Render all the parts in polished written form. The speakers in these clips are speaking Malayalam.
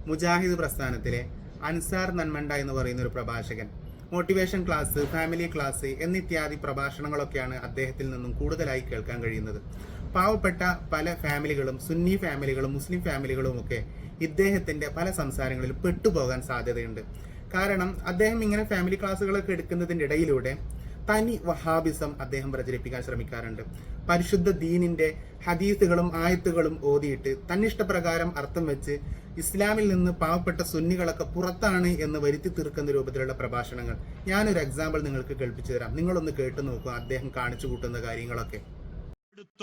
മുജാഹിദ് പ്രസ്ഥാനത്തിലെ അൻസാർ നന്മണ്ട എന്ന് പറയുന്ന ഒരു പ്രഭാഷകൻ മോട്ടിവേഷൻ ക്ലാസ്, ഫാമിലി ക്ലാസ് എന്നിത്യാദി പ്രഭാഷണങ്ങളൊക്കെയാണ് അദ്ദേഹത്തിൽ നിന്നും കൂടുതലായി കേൾക്കാൻ കഴിയുന്നത്. പാവപ്പെട്ട പല ഫാമിലികളും, സുന്നി ഫാമിലികളും മുസ്ലിം ഫാമിലികളും ഒക്കെ ഇദ്ദേഹത്തിന്റെ പല സംസാരങ്ങളിൽ പെട്ടുപോകാൻ സാധ്യതയുണ്ട്. കാരണം അദ്ദേഹം ഇങ്ങനെ ഫാമിലി ക്ലാസ്സുകളൊക്കെ എടുക്കുന്നതിൻ്റെ ഇടയിലൂടെ തനി വഹാബിസം അദ്ദേഹം പ്രചരിപ്പിക്കാൻ ശ്രമിക്കാറുണ്ട്. പരിശുദ്ധ ദീനിന്റെ ഹദീസുകളും ആയത്തുകളും ഓതിയിട്ട് തന്നിഷ്ടപ്രകാരം അർത്ഥം വെച്ച് ഇസ്ലാമിൽ നിന്ന് പാവപ്പെട്ട സുന്നികളൊക്കെ പുറത്താണ് എന്ന് വരുത്തി തീർക്കുന്ന രൂപത്തിലുള്ള പ്രഭാഷണങ്ങൾ. ഞാനൊരു എക്സാമ്പിൾ നിങ്ങൾക്ക് കേൾപ്പിച്ചു തരാം. നിങ്ങളൊന്ന് കേട്ടു നോക്കുക അദ്ദേഹം കാണിച്ചു കൂട്ടുന്ന കാര്യങ്ങളൊക്കെ.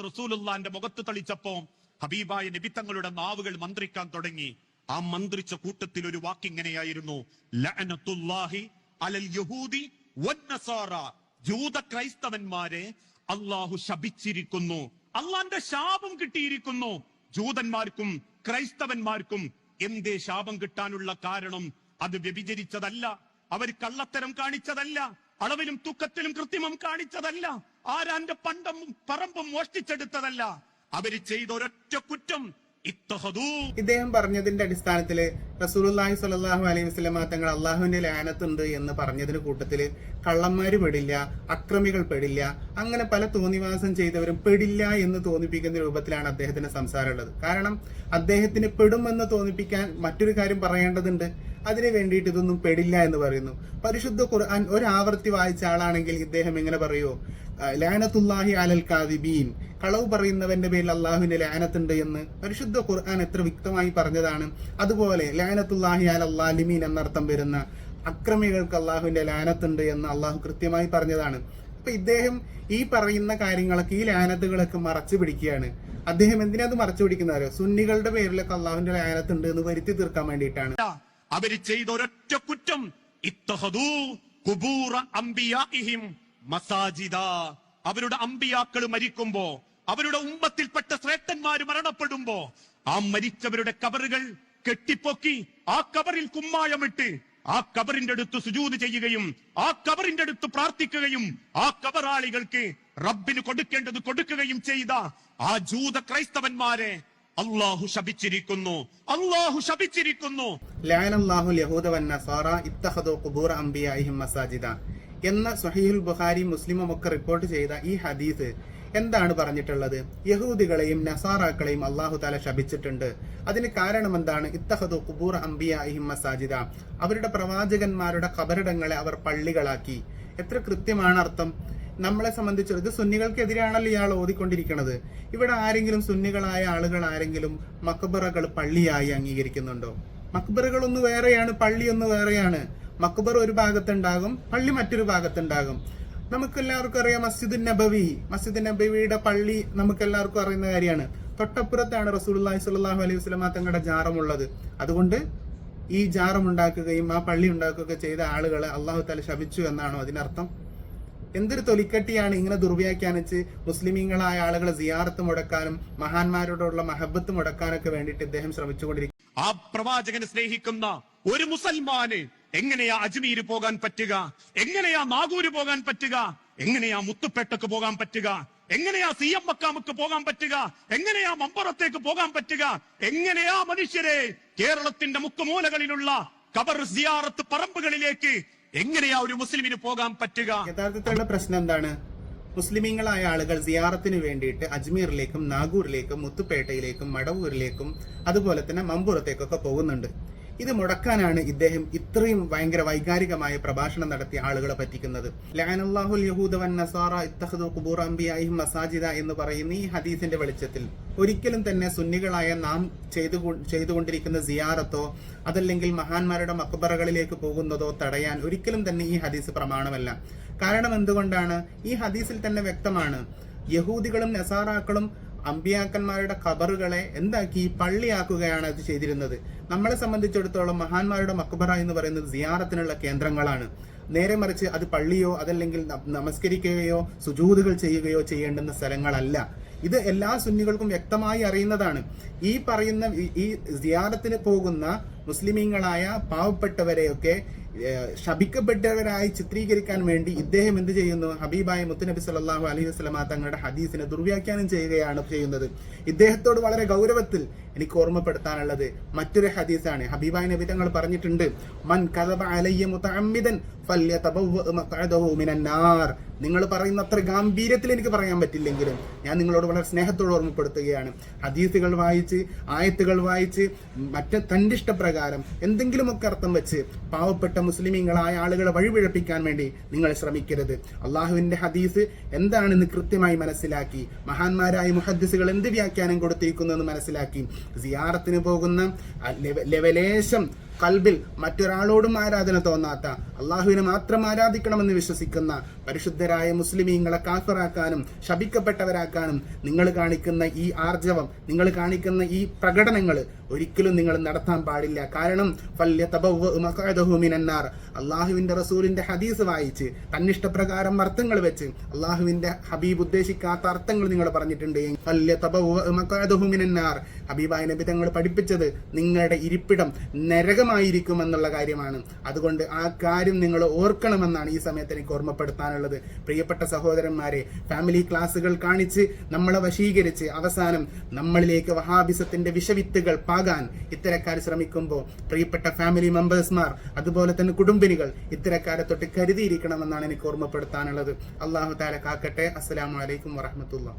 റസൂലുള്ളാന്റെ മുഖത്ത് തളിച്ചപ്പോ ഹബീബായ നബി തങ്ങളുടെ നാവുകൾ മന്ത്രിക്കാൻ തുടങ്ങി. ആ മന്ത്രിച്ച കൂട്ടത്തിൽ ഒരു വാക്കിങ്ങനെയായിരുന്നു, ലഅനത്തുല്ലാഹി അലൽ യഹൂദി വന്നസാറ. ജൂത ക്രൈസ്തവന്മാരെ അള്ളാഹു ശപിച്ചിരിക്കുന്നു, അള്ളാന്റെ ശാപം കിട്ടിയിരിക്കുന്നു. ജൂതന്മാർക്കും ക്രൈസ്തവന്മാർക്കും എന്തേ ശാപം കിട്ടാനുള്ള കാരണം? അത് വ്യഭിചരിച്ചതല്ല, അവർ കള്ളത്തരം കാണിച്ചതല്ല, അളവിലും തൂക്കത്തിലും കൃത്രിമം കാണിച്ചതല്ല, ആരാന്റെ പറമ്പും മോഷ്ടിച്ചെടുത്തതല്ല. അവര് ചെയ്ത ഒരൊറ്റ കുറ്റം, ഇദ്ദേഹം പറഞ്ഞതിന്റെ അടിസ്ഥാനത്തില് റസൂലുള്ളാഹി സ്വല്ലല്ലാഹു അലൈഹി വസല്ലം തങ്ങൾ അള്ളാഹുവിന്റെ ലാനത്തുണ്ട് എന്ന് പറഞ്ഞതിന് കൂട്ടത്തില് കള്ളന്മാര് പെടില്ല, അക്രമികൾ പെടില്ല, അങ്ങനെ പല തോന്നിവാസം ചെയ്തവരും പെടില്ല എന്ന് തോന്നിപ്പിക്കുന്ന രൂപത്തിലാണ് അദ്ദേഹത്തിന്റെ സംസാരമുള്ളത്. കാരണം അദ്ദേഹത്തിന് പെടുമെന്ന് തോന്നിപ്പിക്കാൻ മറ്റൊരു കാര്യം പറയേണ്ടതുണ്ട്. അതിനു വേണ്ടിയിട്ട് ഇതൊന്നും പെടില്ല എന്ന് പറയുന്നു. പരിശുദ്ധ ഖുർആൻ ഒരാവർത്തി വായിച്ച ആളാണെങ്കിൽ ഇദ്ദേഹം എങ്ങനെ പറയുമോ, ലാനത്തുല്ലാഹി അലൽ കാദിബീൻ, കളവ് പറയുന്നവന്റെ പേരിൽ അള്ളാഹുവിന്റെ ലാനത്തുണ്ട് എന്ന് പരിശുദ്ധ ഖുർആൻ എത്ര വ്യക്തമായി പറഞ്ഞതാണ്. അതുപോലെ ലാനത്തുല്ലാഹി അലൽ ലാലിമീൻ എന്നർത്ഥം വരുന്ന അക്രമികൾക്ക് അള്ളാഹുവിന്റെ ലാനത്തുണ്ട് എന്ന് അള്ളാഹു കൃത്യമായി പറഞ്ഞതാണ്. അപ്പൊ ഇദ്ദേഹം ഈ പറയുന്ന കാര്യങ്ങളൊക്കെ, ഈ ലാനത്തുകളൊക്കെ മറച്ചു പിടിക്കുകയാണ്. അദ്ദേഹം എന്തിനാ അത് മറച്ചു പിടിക്കുന്നവരോ, സുന്നികളുടെ പേരിലൊക്കെ അള്ളാഹുവിന്റെ ലാനത്തുണ്ട് എന്ന് വരുത്തി തീർക്കാൻ വേണ്ടിയിട്ടാണ്. അവര് ചെയ്ത ഒരൊറ്റ കുറ്റം, ഇത്തഖദൂ ഖുബൂറ അംബിയാഇഹിം മസാജിദ. അവരുടെ അമ്പിയാക്കൾ മരിക്കുമ്പോ, അവരുടെ ഉമ്മത്തിൽപ്പെട്ട ശ്രേഷ്ഠന്മാര് മരണപ്പെടുമ്പോ ആ മരിച്ചവരുടെ കബറുകൾ കെട്ടിപ്പൊക്കി ആ കബറിൽ കുമ്മായമിട്ട് ആ കബറിന്റെ അടുത്ത് സുജൂദ് ചെയ്യുകയും ആ കബറിന്റെ അടുത്ത് പ്രാർത്ഥിക്കുകയും ആ കബറാളികൾക്ക് റബ്ബിന് കൊടുക്കേണ്ടത് കൊടുക്കുകയും ചെയ്ത ആ ജൂത ക്രൈസ്തവന്മാരെ അല്ലാഹു ശപിച്ചിരിക്കുന്നു, അല്ലാഹു ശപിച്ചിരിക്കുന്നു. ലഅനല്ലാഹുൽ യഹൂദ വന്നസാറ ഇത്തഖദൂ ഖുബൂറ അംബിയാഇഹിം മസാജിദ എന്ന സ്വഹീഹുൽ ബുഖാരി മുസ്ലിമും ഒക്കെ റിപ്പോർട്ട് ചെയ്ത ഈ ഹദീസ് എന്താണ് പറഞ്ഞിട്ടുള്ളത്? യഹൂദികളെയും നസാറാക്കളെയും അല്ലാഹു തആല ശപിച്ചിട്ടുണ്ട്. അതിന് കാരണം എന്താണ്? ഇത്തഖദൂ ഖുബൂറ അംബിയാഇഹിം മസാജിദ, അവരുടെ പ്രവാചകന്മാരുടെ ഖബറിടങ്ങളെ അവർ പള്ളികളാക്കി. എത്ര കൃത്യമാണ് അർത്ഥം. നമ്മളെ സംബന്ധിച്ച് ഇത് സുന്നികൾക്കെതിരാണല്ലോ ഇയാൾ ഓതിക്കൊണ്ടിരിക്കുന്നത്. ഇവിടെ ആരെങ്കിലും സുന്നികളായ ആളുകൾ ആരെങ്കിലും മക്ബറകൾ പള്ളിയായി അംഗീകരിക്കുന്നുണ്ടോ? മക്ബറുകൾ ഒന്ന് വേറെയാണ്, പള്ളി ഒന്ന് വേറെയാണ്. മക്ബർ ഒരു ഭാഗത്തുണ്ടാകും, പള്ളി മറ്റൊരു ഭാഗത്തുണ്ടാകും. നമുക്കെല്ലാവർക്കും അറിയാം മസ്ജിദുൻ നബവിയുടെ പള്ളി നമുക്കെല്ലാവർക്കും അറിയുന്ന കാര്യമാണ്. തൊട്ടപ്പുറത്താണ് റസൂലുള്ളാഹി സ്വല്ലല്ലാഹു അലൈഹി വസല്ലം തങ്ങളുടെ ജാറമുള്ളത്. അതുകൊണ്ട് ഈ ജാറമുണ്ടാക്കുകയും ആ പള്ളി ഉണ്ടാക്കുകയൊക്കെ ചെയ്ത ആളുകളെ അല്ലാഹു തആല ശപിച്ചു എന്നാണോ അതിനർത്ഥം? എന്തൊരു തൊലിക്കട്ടിയാണ് ഇങ്ങനെ ദുർവ്യാഖ്യാനിച്ച് മുസ്ലിമീങ്ങളായ ആളുകളെ സിയാറത്ത് മുടക്കാനും മഹാന്മാരോടുള്ള മഹബത്ത് മുടക്കാനൊക്കെ വേണ്ടിയിട്ട് ഇദ്ദേഹം ശ്രമിച്ചുകൊണ്ടിരിക്കും. ആ പ്രവാചകനെ സ്നേഹിക്കുന്ന ഒരു മുസൽമാന് എങ്ങനെയാ അജ്മീർ പോകാൻ പറ്റുക? എങ്ങനെയാ നാഗൂര് പോകാൻ പറ്റുക? എങ്ങനെയാ മുത്തുപേട്ടക്ക് പോകാൻ പറ്റുക? എങ്ങനെയാ സിയം മക്കാമുക്ക് പോകാൻ പറ്റുക? എങ്ങനെയാ മമ്പറത്തേക്ക് പോകാൻ പറ്റുക? എങ്ങനെയാ മനുഷ്യരെ കേരളത്തിന്റെ മുക്കുമൂലകളിലുള്ള ഖബർ സിയാറത്ത് പറമ്പുകളിലേക്ക് എങ്ങനെയാ ഒരു മുസ്ലിമിന് പോകാൻ പറ്റുക? യഥാർത്ഥത്തിലുള്ള പ്രശ്നം എന്താണ്? മുസ്ലിമീങ്ങളായ ആളുകൾ സിയാറത്തിന് വേണ്ടിയിട്ട് അജ്മീറിലേക്കും നാഗൂറിലേക്കും മുത്തുപേട്ടയിലേക്കും മടവൂരിലേക്കും അതുപോലെ തന്നെ മമ്പുറത്തേക്കൊക്കെ പോകുന്നുണ്ട്. ഇത് മുടക്കാനാണ് ഇദ്ദേഹം ഇത്രയും ഭയങ്കര വൈകാരികമായ പ്രഭാഷണം നടത്തിയ ആളുകളെ പറ്റിക്കുന്നത്. ലഅനല്ലാഹുൽ യഹൂദ വന്നസാറ ഇത്തഖദൂ ഖുബൂറ അംബിയാഇഹിം മസാജിദ എന്ന് പറയുന്ന ഈ ഹദീസിന്റെ വെളിച്ചത്തിൽ ഒരിക്കലും തന്നെ സുന്നികളായ നാം ചെയ്തുകൊണ്ടിരിക്കുന്ന സിയാറത്തോ അതല്ലെങ്കിൽ മഹാന്മാരുടെ മക്ബറകളിലേക്ക് പോകുന്നതോ തടയാൻ ഒരിക്കലും തന്നെ ഈ ഹദീസ് പ്രമാണമല്ല. കാരണം എന്തുകൊണ്ടാണ്? ഈ ഹദീസിൽ തന്നെ വ്യക്തമാണ്, യഹൂദികളും നസാറാക്കളും അമ്പിയാക്കന്മാരുടെ ഖബറുകളെ എന്താക്കി? പള്ളിയാക്കുകയാണ് അത് ചെയ്തിരുന്നത്. നമ്മളെ സംബന്ധിച്ചിടത്തോളം മഹാന്മാരുടെ മക്ബറ എന്ന് പറയുന്നത് സിയാറത്തിനുള്ള കേന്ദ്രങ്ങളാണ്. നേരെ മറിച്ച് അത് പള്ളിയോ അതല്ലെങ്കിൽ നമസ്കരിക്കുകയോ സുജൂദുകൾ ചെയ്യുകയോ ചെയ്യേണ്ടുന്ന സ്ഥലങ്ങളല്ല. ഇത് എല്ലാ സുന്നികൾക്കും വ്യക്തമായി അറിയുന്നതാണ്. ഈ പറയുന്ന ഈ സിയാറത്തിന് പോകുന്ന മുസ്ലിമീങ്ങളായ പാവപ്പെട്ടവരെയൊക്കെ ശപിക്കപ്പെട്ടവരായി ചിത്രീകരിക്കാൻ വേണ്ടി ഇദ്ദേഹം എന്ത് ചെയ്യുന്നു? ഹബീബായ മുത്തുനബി സല്ലല്ലാഹു അലൈഹി വസല്ലമ തങ്ങളുടെ ഹദീസിനെ ദുർവ്യാഖ്യാനം ചെയ്യുകയാണ് ചെയ്യുന്നത്. ഇദ്ദേഹത്തോട് വളരെ ഗൗരവത്തിൽ എനിക്ക് ഓർമ്മപ്പെടുത്താനുള്ളത് മറ്റൊരു ഹദീസാണ്. ഹബീബായ നബി തങ്ങൾ പറഞ്ഞിട്ടുണ്ട്, മൻ കദബ അലയ്യ മുതഅമ്മിദൻ ഫല്യതബവ്വ മഖഅദഹു മിനൻ നാർ. നിങ്ങൾ പറയുന്ന അത്ര ഗാംഭീര്യത്തിൽ എനിക്ക് പറയാൻ പറ്റില്ലെങ്കിലും ഞാൻ നിങ്ങളോട് വളരെ സ്നേഹത്തോട് ഓർമ്മപ്പെടുത്തുകയാണ്. ഹദീസുകൾ വായിച്ച്, ആയത്തുകൾ വായിച്ച്, മറ്റ് തന്റെ ഇഷ്ടപ്രകാരം എന്തെങ്കിലുമൊക്കെ അർത്ഥം വെച്ച് പാവപ്പെട്ട മുസ്ലിമീങ്ങളായ ആളുകളെ വഴിപിഴപ്പിക്കാൻ വേണ്ടി നിങ്ങൾ ശ്രമിക്കരുത്. അള്ളാഹുവിന്റെ ഹദീസ് എന്താണെന്ന് കൃത്യമായി മനസ്സിലാക്കി, മഹാന്മാരായ മുഹദ്ദിസുകൾ എന്ത് വ്യാഖ്യാനം കൊടുത്തിരിക്കുന്നു എന്ന് മനസ്സിലാക്കി, സിയാറത്തിന് പോകുന്ന ലെവലേശം കൽബിൽ മറ്റൊരാളോടും ആരാധന തോന്നാത്ത, അള്ളാഹുവിനെ മാത്രം ആരാധിക്കണമെന്ന് വിശ്വസിക്കുന്ന പരിശുദ്ധരായ മുസ്ലിമീങ്ങളെ കാഫിറാക്കാനും ശപിക്കപ്പെട്ടവരാക്കാനും നിങ്ങൾ കാണിക്കുന്ന ഈ ആർജവം, നിങ്ങൾ കാണിക്കുന്ന ഈ പ്രകടനങ്ങൾ ഒരിക്കലും നിങ്ങൾ നടത്താൻ പാടില്ല. കാരണം അള്ളാഹുവിന്റെ റസൂലിന്റെ ഹദീസ് വായിച്ച് തന്നിഷ്ടപ്രകാരം അർത്ഥങ്ങൾ വെച്ച് അള്ളാഹുവിന്റെ ഹബീബ് ഉദ്ദേശിക്കാത്ത അർത്ഥങ്ങൾ നിങ്ങൾ പറഞ്ഞിട്ടുണ്ട്. ഹബീബായ നബി തങ്ങൾ പഠിപ്പിച്ചത് നിങ്ങളുടെ ഇരിപ്പിടം നരകമായിരിക്കുമെന്നുള്ള കാര്യമാണ്. അതുകൊണ്ട് ആ കാര്യം നിങ്ങൾ ഓർക്കണമെന്നാണ് ഈ സമയത്ത് എനിക്ക് ഓർമ്മപ്പെടുത്താനുള്ളത്. പ്രിയപ്പെട്ട സഹോദരന്മാരെ, ഫാമിലി ക്ലാസുകൾ കാണിച്ച് നമ്മളെ വശീകരിച്ച് അവസാനം നമ്മളിലേക്ക് വഹാബിസത്തിന്റെ വിഷവിത്തുകൾ പാകാൻ ഇത്തരക്കാർ ശ്രമിക്കുമ്പോൾ പ്രിയപ്പെട്ട ഫാമിലി മെമ്പേഴ്സ്മാർ, അതുപോലെ തന്നെ കുടുംബിനികൾ ഇത്തരക്കാരെ തൊട്ട് കരുതിയിരിക്കണമെന്നാണ് എനിക്ക് ഓർമ്മപ്പെടുത്താനുള്ളത്. അല്ലാഹു തആല കാക്കട്ടെ. അസ്സലാമു അലൈക്കും വറഹ്മത്തുള്ളാഹി.